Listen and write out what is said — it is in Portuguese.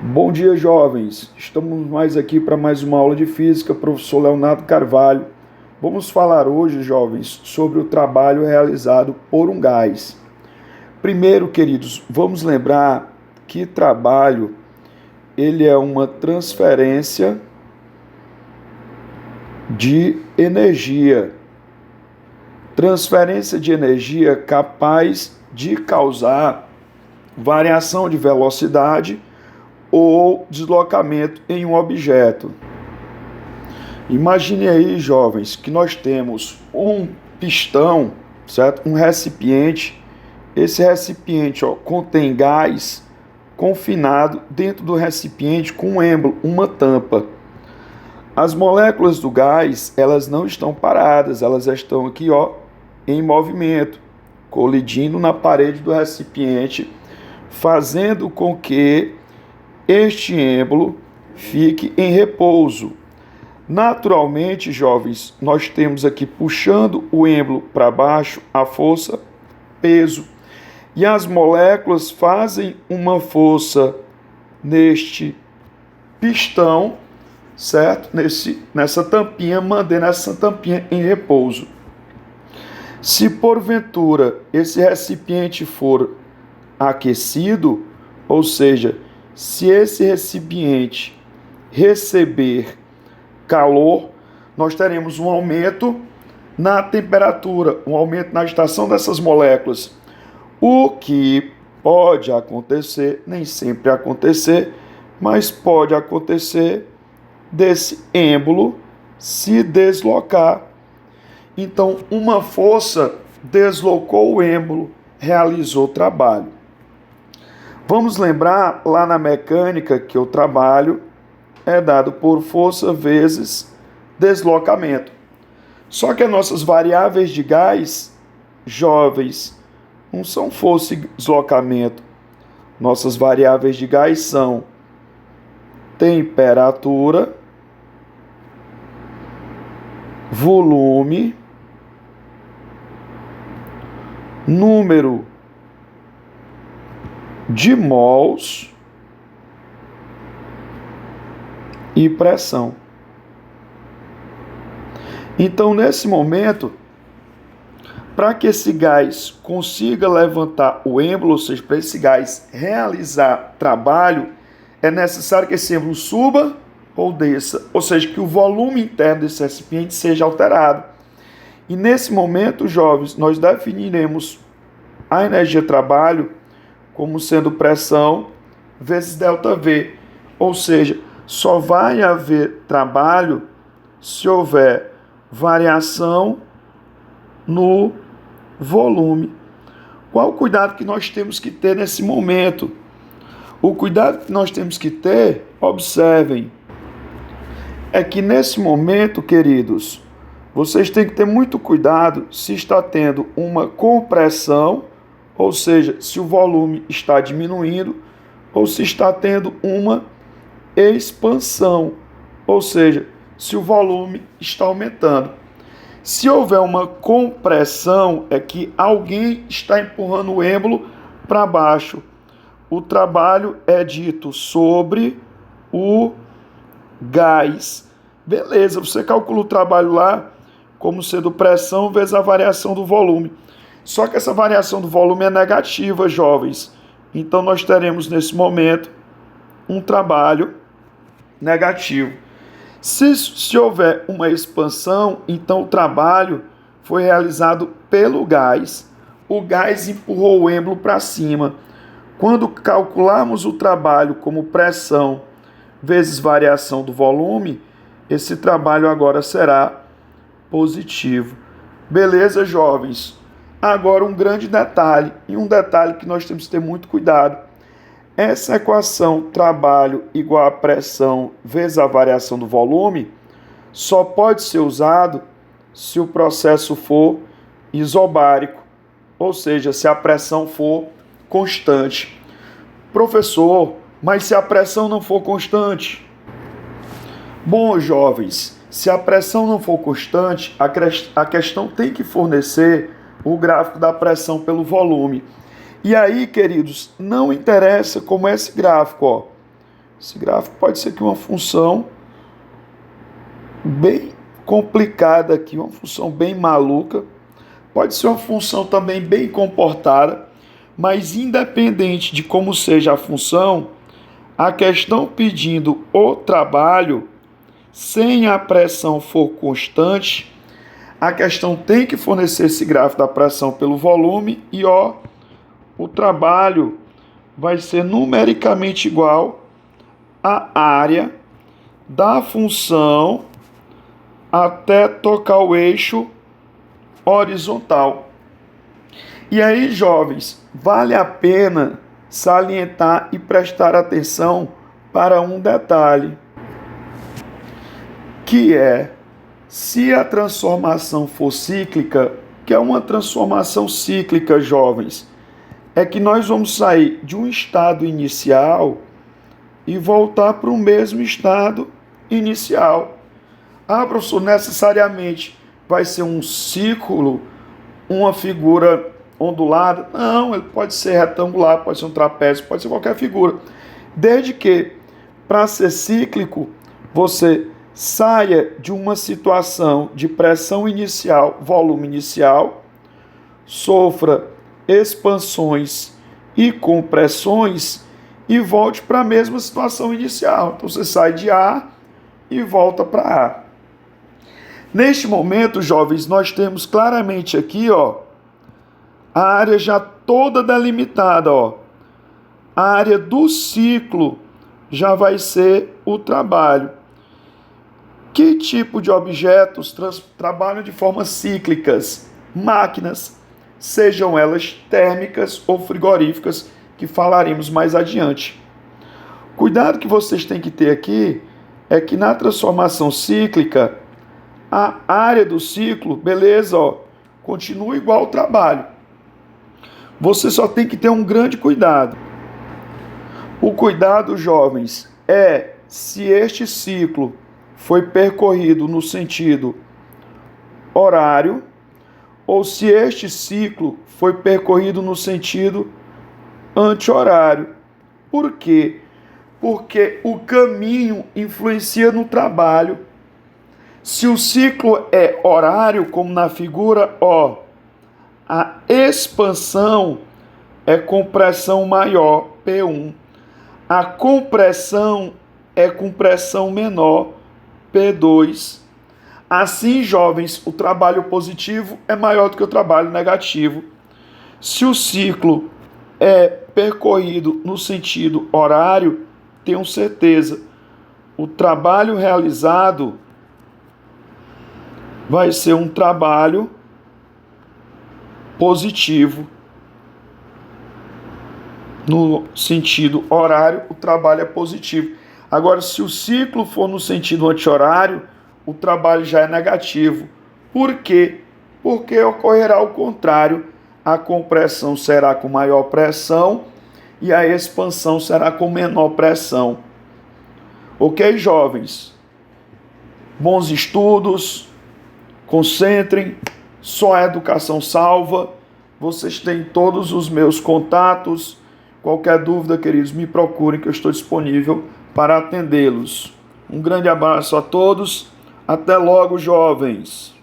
Bom dia, jovens. Estamos mais aqui para mais uma aula de física, professor Leonardo Carvalho. Vamos falar hoje, jovens, sobre o trabalho realizado por um gás. Primeiro, queridos, vamos lembrar que trabalho ele é uma transferência de energia. Transferência de energia capaz de causar variação de velocidade ou deslocamento em um objeto. Imagine aí, jovens, que nós temos um pistão, certo? Um recipiente. Esse recipiente, contém gás confinado dentro do recipiente com um êmbolo, uma tampa. As moléculas do gás, elas não estão paradas, elas estão aqui, em movimento, colidindo na parede do recipiente, fazendo com que este êmbolo fique em repouso. Naturalmente, jovens, nós temos aqui puxando o êmbolo para baixo a força peso. E as moléculas fazem uma força neste pistão, certo? Nessa tampinha, mantendo essa tampinha em repouso. Se porventura esse recipiente for aquecido, ou seja, se esse recipiente receber calor, nós teremos um aumento na temperatura, um aumento na agitação dessas moléculas. O que pode acontecer, nem sempre acontecer, mas pode acontecer desse êmbolo se deslocar. Então, uma força deslocou o êmbolo, realizou o trabalho. Vamos lembrar lá na mecânica que o trabalho é dado por força vezes deslocamento. Só que as nossas variáveis de gás, jovens, não são força e deslocamento. Nossas variáveis de gás são temperatura, volume, número de mols e pressão. Então, nesse momento, para que esse gás consiga levantar o êmbolo, ou seja, para esse gás realizar trabalho, é necessário que esse êmbolo suba ou desça, ou seja, que o volume interno desse recipiente seja alterado. E nesse momento, jovens, nós definiremos a energia trabalho como sendo pressão vezes ΔV. Ou seja, só vai haver trabalho se houver variação no volume. Qual o cuidado que nós temos que ter nesse momento? O cuidado que nós temos que ter, observem, é que nesse momento, queridos, vocês têm que ter muito cuidado se está tendo uma compressão, ou seja, se o volume está diminuindo, ou se está tendo uma expansão, ou seja, se o volume está aumentando. Se houver uma compressão, é que alguém está empurrando o êmbolo para baixo. O trabalho é dito sobre o gás. Beleza, você calcula o trabalho lá como sendo pressão vezes a variação do volume. Só que essa variação do volume é negativa, jovens. Então, nós teremos, nesse momento, um trabalho negativo. Se houver uma expansão, então o trabalho foi realizado pelo gás. O gás empurrou o êmbolo para cima. Quando calcularmos o trabalho como pressão vezes variação do volume, esse trabalho agora será positivo. Beleza, jovens? Agora um grande detalhe, e um detalhe que nós temos que ter muito cuidado. Essa equação trabalho igual a pressão vezes a variação do volume só pode ser usado se o processo for isobárico, ou seja, se a pressão for constante. Professor, mas se a pressão não for constante? Bom, jovens, se a pressão não for constante, a questão tem que fornecer o gráfico da pressão pelo volume. E aí, queridos, não interessa como é esse gráfico, Esse gráfico pode ser que uma função bem complicada aqui, uma função bem maluca. Pode ser uma função também bem comportada, mas independente de como seja a função, a questão pedindo o trabalho, sem a pressão for constante, a questão tem que fornecer esse gráfico da pressão pelo volume e o trabalho vai ser numericamente igual à área da função até tocar o eixo horizontal. E aí, jovens, vale a pena salientar e prestar atenção para um detalhe, que é, se a transformação for cíclica, que é uma transformação cíclica, jovens, é que nós vamos sair de um estado inicial e voltar para o mesmo estado inicial. Ah, professor, necessariamente vai ser um círculo, uma figura ondulada? Não, ele pode ser retangular, pode ser um trapézio, pode ser qualquer figura. Desde que, para ser cíclico, você saia de uma situação de pressão inicial, volume inicial, sofra expansões e compressões e volte para a mesma situação inicial. Então você sai de A e volta para A. Neste momento, jovens, nós temos claramente aqui, a área já toda delimitada, A área do ciclo já vai ser o trabalho. Que tipo de objetos trabalham de formas cíclicas? Máquinas, sejam elas térmicas ou frigoríficas, que falaremos mais adiante. Cuidado que vocês têm que ter aqui é que na transformação cíclica, a área do ciclo, beleza, continua igual ao trabalho. Você só tem que ter um grande cuidado. O cuidado, jovens, é se este ciclo foi percorrido no sentido horário ou se este ciclo foi percorrido no sentido anti-horário. Por quê? Porque o caminho influencia no trabalho. Se o ciclo é horário, como na figura, a expansão é compressão maior, P1. A compressão é compressão menor, P2. Assim, jovens, o trabalho positivo é maior do que o trabalho negativo. Se o ciclo é percorrido no sentido horário, tenho certeza, o trabalho realizado vai ser um trabalho positivo. No sentido horário, o trabalho é positivo. Agora, se o ciclo for no sentido anti-horário, o trabalho já é negativo. Por quê? Porque ocorrerá o contrário. A compressão será com maior pressão e a expansão será com menor pressão. Ok, jovens? Bons estudos, concentrem, só a educação salva. Vocês têm todos os meus contatos. Qualquer dúvida, queridos, me procurem que eu estou disponível para atendê-los. Um grande abraço a todos. Até logo, jovens.